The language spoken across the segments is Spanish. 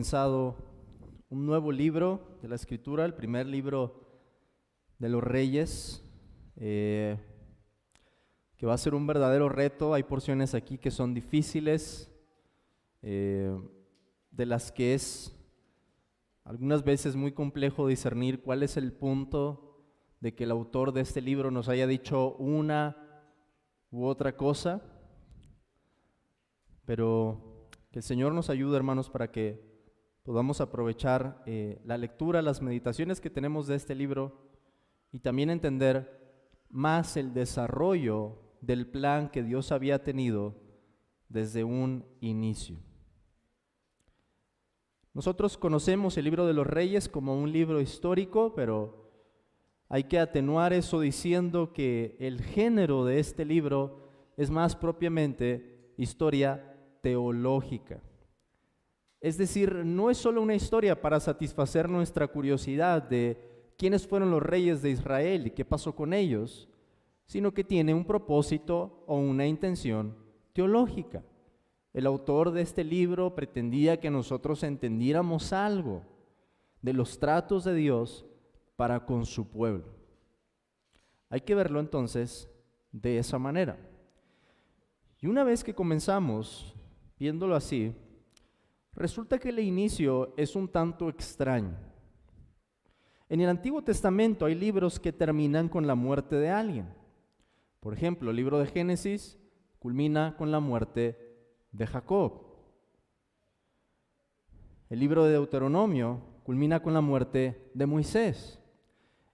comenzado un nuevo libro de la Escritura, el primer libro de los Reyes, que va a ser un verdadero reto. Hay porciones aquí que son difíciles, de las que es algunas veces muy complejo discernir cuál es el punto de que el autor de este libro nos haya dicho una u otra cosa, pero que el Señor nos ayude, hermanos, para que podamos aprovechar la lectura, las meditaciones que tenemos de este libro y también entender más el desarrollo del plan que Dios había tenido desde un inicio. Nosotros conocemos el libro de los Reyes como un libro histórico, pero hay que atenuar eso diciendo que el género de este libro es más propiamente historia teológica. Es decir, no es solo una historia para satisfacer nuestra curiosidad de quiénes fueron los reyes de Israel y qué pasó con ellos, sino que tiene un propósito o una intención teológica. El autor de este libro pretendía que nosotros entendiéramos algo de los tratos de Dios para con su pueblo. Hay que verlo entonces de esa manera. Y una vez que comenzamos viéndolo así, resulta que el inicio es un tanto extraño. En el Antiguo Testamento hay libros que terminan con la muerte de alguien. Por ejemplo, el libro de Génesis culmina con la muerte de Jacob. El libro de Deuteronomio culmina con la muerte de Moisés.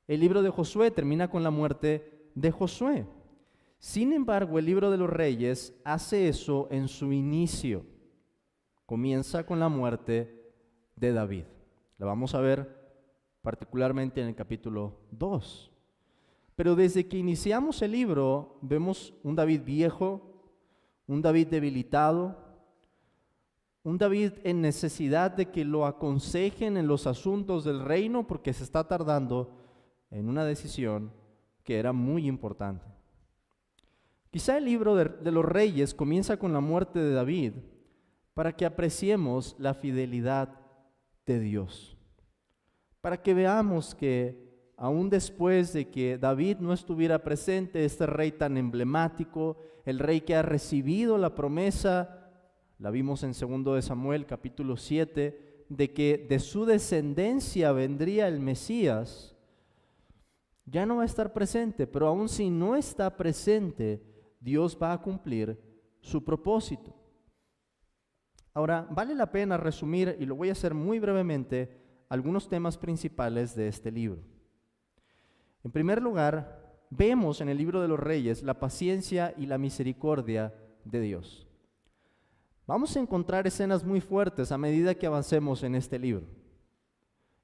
El libro de Josué termina con la muerte de Josué. Sin embargo, el libro de los Reyes hace eso en su inicio. Comienza con la muerte de David. La vamos a ver particularmente en el capítulo 2. Pero desde que iniciamos el libro, vemos un David viejo, un David debilitado, un David en necesidad de que lo aconsejen en los asuntos del reino porque se está tardando en una decisión que era muy importante. Quizá el libro de los Reyes comienza con la muerte de David para que apreciemos la fidelidad de Dios, para que veamos que aún después de que David no estuviera presente, este rey tan emblemático, el rey que ha recibido la promesa, la vimos en 2 de Samuel capítulo 7, de que de su descendencia vendría el Mesías, ya no va a estar presente, pero aún si no está presente, Dios va a cumplir su propósito. Ahora, vale la pena resumir, y lo voy a hacer muy brevemente, algunos temas principales de este libro. En primer lugar, vemos en el libro de los Reyes la paciencia y la misericordia de Dios. Vamos a encontrar escenas muy fuertes a medida que avancemos en este libro,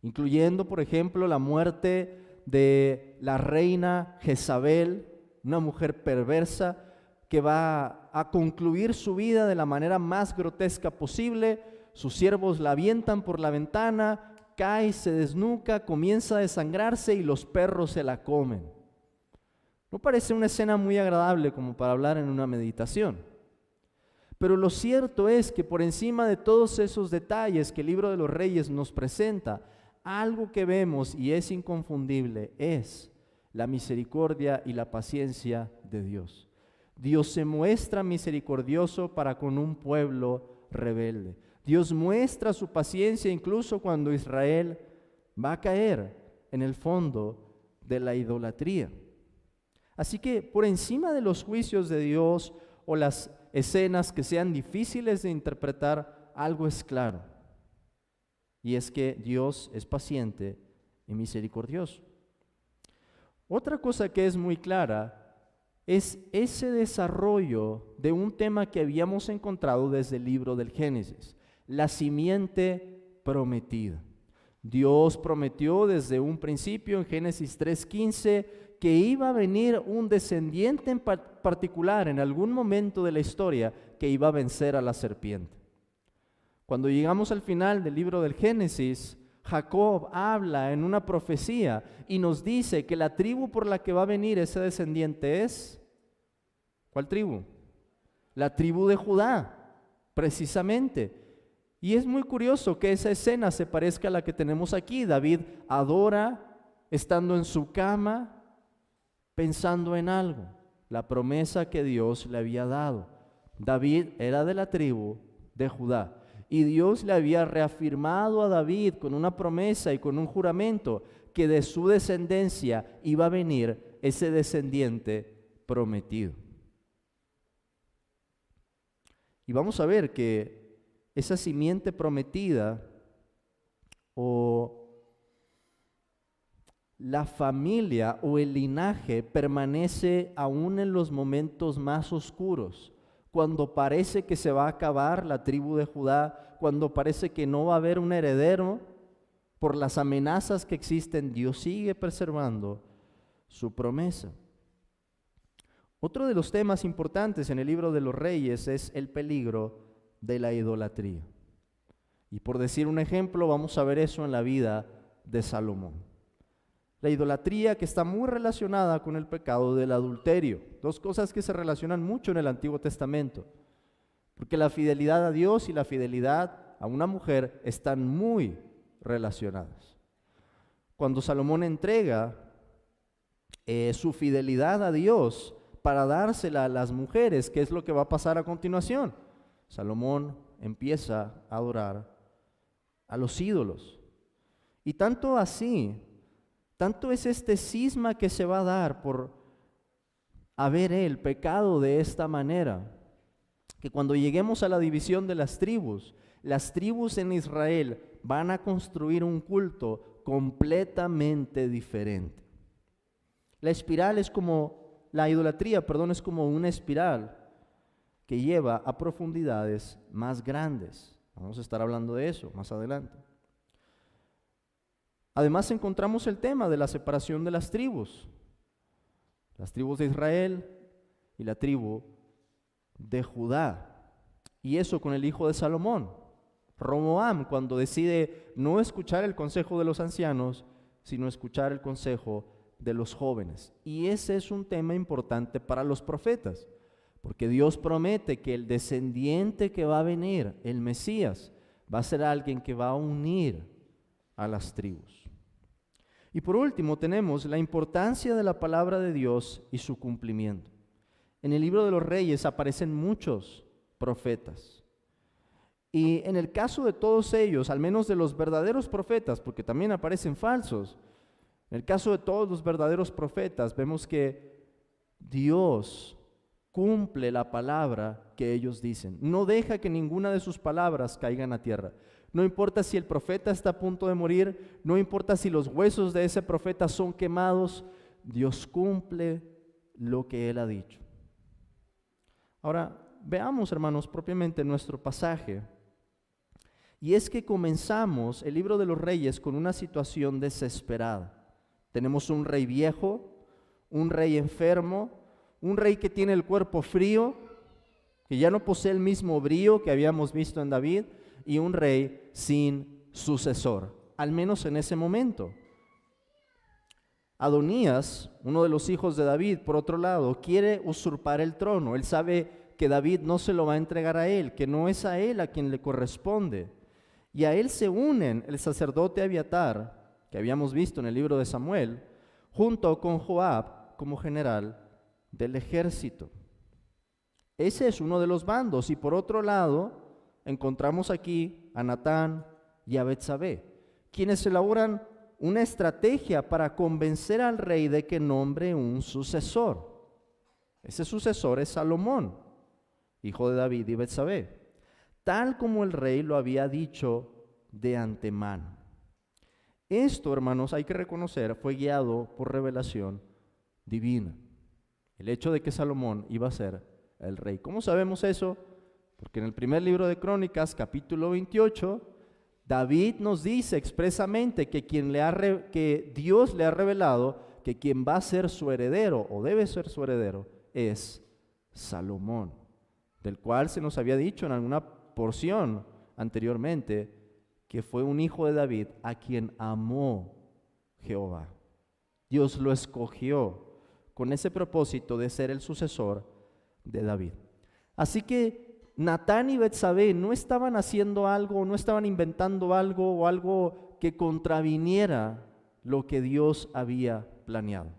incluyendo, por ejemplo, la muerte de la reina Jezabel, una mujer perversa que va a concluir su vida de la manera más grotesca posible. Sus siervos la avientan por la ventana, cae, se desnuca, comienza a desangrarse y los perros se la comen. No parece una escena muy agradable como para hablar en una meditación. Pero lo cierto es que por encima de todos esos detalles que el libro de los Reyes nos presenta, algo que vemos y es inconfundible es la misericordia y la paciencia de Dios. Dios se muestra misericordioso para con un pueblo rebelde. Dios muestra su paciencia incluso cuando Israel va a caer en el fondo de la idolatría. Así que por encima de los juicios de Dios o las escenas que sean difíciles de interpretar, algo es claro, y es que Dios es paciente y misericordioso. Otra cosa que es muy clara es ese desarrollo de un tema que habíamos encontrado desde el libro del Génesis, la simiente prometida. Dios prometió desde un principio en Génesis 3:15 que iba a venir un descendiente en particular en algún momento de la historia que iba a vencer a la serpiente. Cuando llegamos al final del libro del Génesis, Jacob habla en una profecía y nos dice que la tribu por la que va a venir ese descendiente es, ¿cuál tribu? La tribu de Judá, precisamente. Y es muy curioso que esa escena se parezca a la que tenemos aquí. David adora estando en su cama, pensando en algo, la promesa que Dios le había dado. David era de la tribu de Judá y Dios le había reafirmado a David con una promesa y con un juramento que de su descendencia iba a venir ese descendiente prometido. Y vamos a ver que esa simiente prometida o la familia o el linaje permanece aún en los momentos más oscuros, cuando parece que se va a acabar la tribu de Judá, cuando parece que no va a haber un heredero, por las amenazas que existen, Dios sigue preservando su promesa. Otro de los temas importantes en el libro de los Reyes es el peligro de la idolatría. Y por decir un ejemplo, vamos a ver eso en la vida de Salomón. La idolatría, que está muy relacionada con el pecado del adulterio. Dos cosas que se relacionan mucho en el Antiguo Testamento. Porque la fidelidad a Dios y la fidelidad a una mujer están muy relacionadas. Cuando Salomón entrega su fidelidad a Dios para dársela a las mujeres, ¿qué es lo que va a pasar a continuación? Salomón empieza a adorar a los ídolos. Y tanto así, tanto es este cisma que se va a dar por haber el pecado de esta manera, que cuando lleguemos a la división de las tribus en Israel van a construir un culto completamente diferente. La idolatría, es como una espiral que lleva a profundidades más grandes. Vamos a estar hablando de eso más adelante. Además encontramos el tema de la separación de las tribus de Israel y la tribu de Judá. Y eso con el hijo de Salomón, Roboam, cuando decide no escuchar el consejo de los ancianos, sino escuchar el consejo de los jóvenes. Y ese es un tema importante para los profetas, porque Dios promete que el descendiente que va a venir, el Mesías, va a ser alguien que va a unir a las tribus. Y por último tenemos la importancia de la palabra de Dios y su cumplimiento. En el libro de los Reyes aparecen muchos profetas. Y en el caso de todos ellos, al menos de los verdaderos profetas, porque también aparecen falsos, en el caso de todos los verdaderos profetas, vemos que Dios cumple la palabra que ellos dicen. No deja que ninguna de sus palabras caigan a tierra. No importa si el profeta está a punto de morir, no importa si los huesos de ese profeta son quemados, Dios cumple lo que Él ha dicho. Ahora, veamos, hermanos, propiamente nuestro pasaje. Y es que comenzamos el libro de los Reyes con una situación desesperada. Tenemos un rey viejo, un rey enfermo, un rey que tiene el cuerpo frío, que ya no posee el mismo brío que habíamos visto en David, y un rey sin sucesor, al menos en ese momento. Adonías, uno de los hijos de David, por otro lado, quiere usurpar el trono. Él sabe que David no se lo va a entregar a él, que no es a él a quien le corresponde. Y a él se unen el sacerdote Abiatar, que habíamos visto en el libro de Samuel, junto con Joab como general del ejército. Ese es uno de los bandos. Y por otro lado, encontramos aquí a Natán y a Betsabé, quienes elaboran una estrategia para convencer al rey de que nombre un sucesor. Ese sucesor es Salomón, hijo de David y Betsabé, tal como el rey lo había dicho de antemano. Esto, hermanos, hay que reconocer, fue guiado por revelación divina. El hecho de que Salomón iba a ser el rey. ¿Cómo sabemos eso? Porque en el primer libro de Crónicas, capítulo 28, David nos dice expresamente que Dios le ha revelado que quien va a ser su heredero, o debe ser su heredero, es Salomón, del cual se nos había dicho en alguna porción anteriormente que fue un hijo de David a quien amó Jehová. Dios lo escogió con ese propósito de ser el sucesor de David. Así que Natán y Betsabé no estaban haciendo algo, no estaban inventando algo o algo que contraviniera lo que Dios había planeado.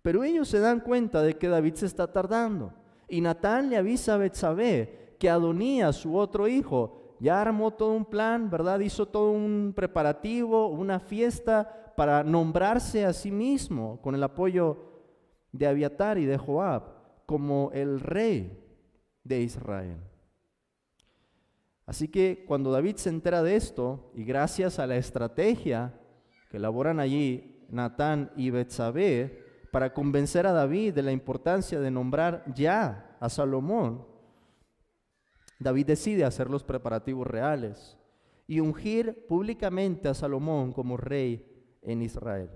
Pero ellos se dan cuenta de que David se está tardando. Y Natán le avisa a Betsabé que Adonías, su otro hijo, ya armó todo un plan, ¿verdad? Hizo todo un preparativo, una fiesta para nombrarse a sí mismo con el apoyo de Abiatar y de Joab como el rey de Israel. Así que cuando David se entera de esto, y gracias a la estrategia que elaboran allí Natán y Betsabé para convencer a David de la importancia de nombrar ya a Salomón, David decide hacer los preparativos reales y ungir públicamente a Salomón como rey en Israel.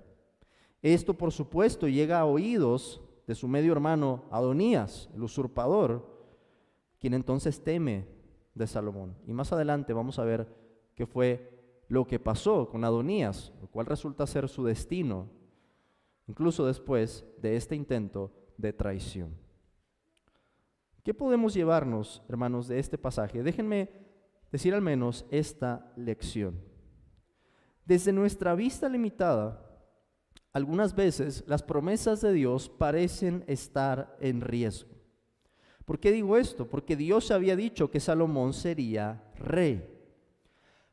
Esto, por supuesto, llega a oídos de su medio hermano Adonías, el usurpador, quien entonces teme de Salomón. Y más adelante vamos a ver qué fue lo que pasó con Adonías, lo cual resulta ser su destino, incluso después de este intento de traición. ¿Qué podemos llevarnos, hermanos, de este pasaje? Déjenme decir al menos esta lección. Desde nuestra vista limitada, algunas veces las promesas de Dios parecen estar en riesgo. ¿Por qué digo esto? Porque Dios había dicho que Salomón sería rey.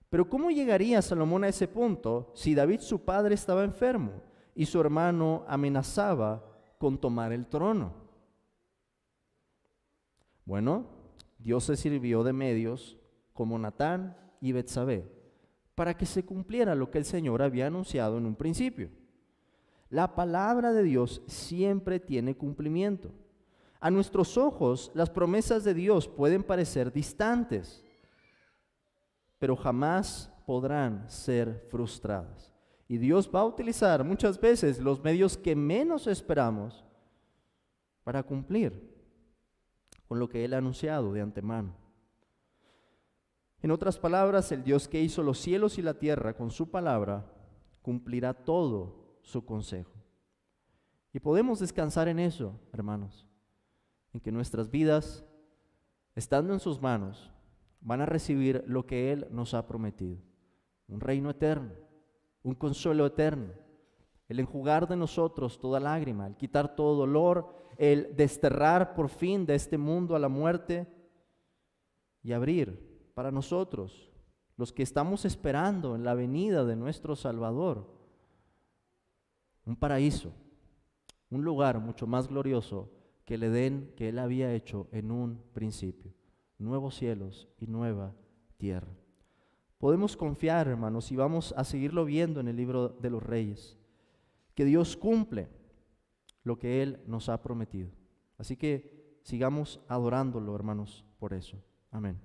Pero ¿cómo llegaría Salomón a ese punto si David, su padre, estaba enfermo y su hermano amenazaba con tomar el trono? Bueno, Dios se sirvió de medios como Natán y Betsabé para que se cumpliera lo que el Señor había anunciado en un principio. La palabra de Dios siempre tiene cumplimiento. A nuestros ojos, las promesas de Dios pueden parecer distantes, pero jamás podrán ser frustradas. Y Dios va a utilizar muchas veces los medios que menos esperamos para cumplir con lo que Él ha anunciado de antemano. En otras palabras, el Dios que hizo los cielos y la tierra con su palabra, cumplirá todo su consejo. Y podemos descansar en eso, hermanos, en que nuestras vidas, estando en sus manos, van a recibir lo que Él nos ha prometido: un reino eterno, un consuelo eterno, el enjugar de nosotros toda lágrima, el quitar todo dolor, el desterrar por fin de este mundo a la muerte y abrir para nosotros, los que estamos esperando en la venida de nuestro Salvador, un paraíso, un lugar mucho más glorioso que el Edén que Él había hecho en un principio, nuevos cielos y nueva tierra. Podemos confiar, hermanos, y vamos a seguirlo viendo en el libro de los Reyes, que Dios cumple lo que Él nos ha prometido. Así que sigamos adorándolo, hermanos, por eso. Amén.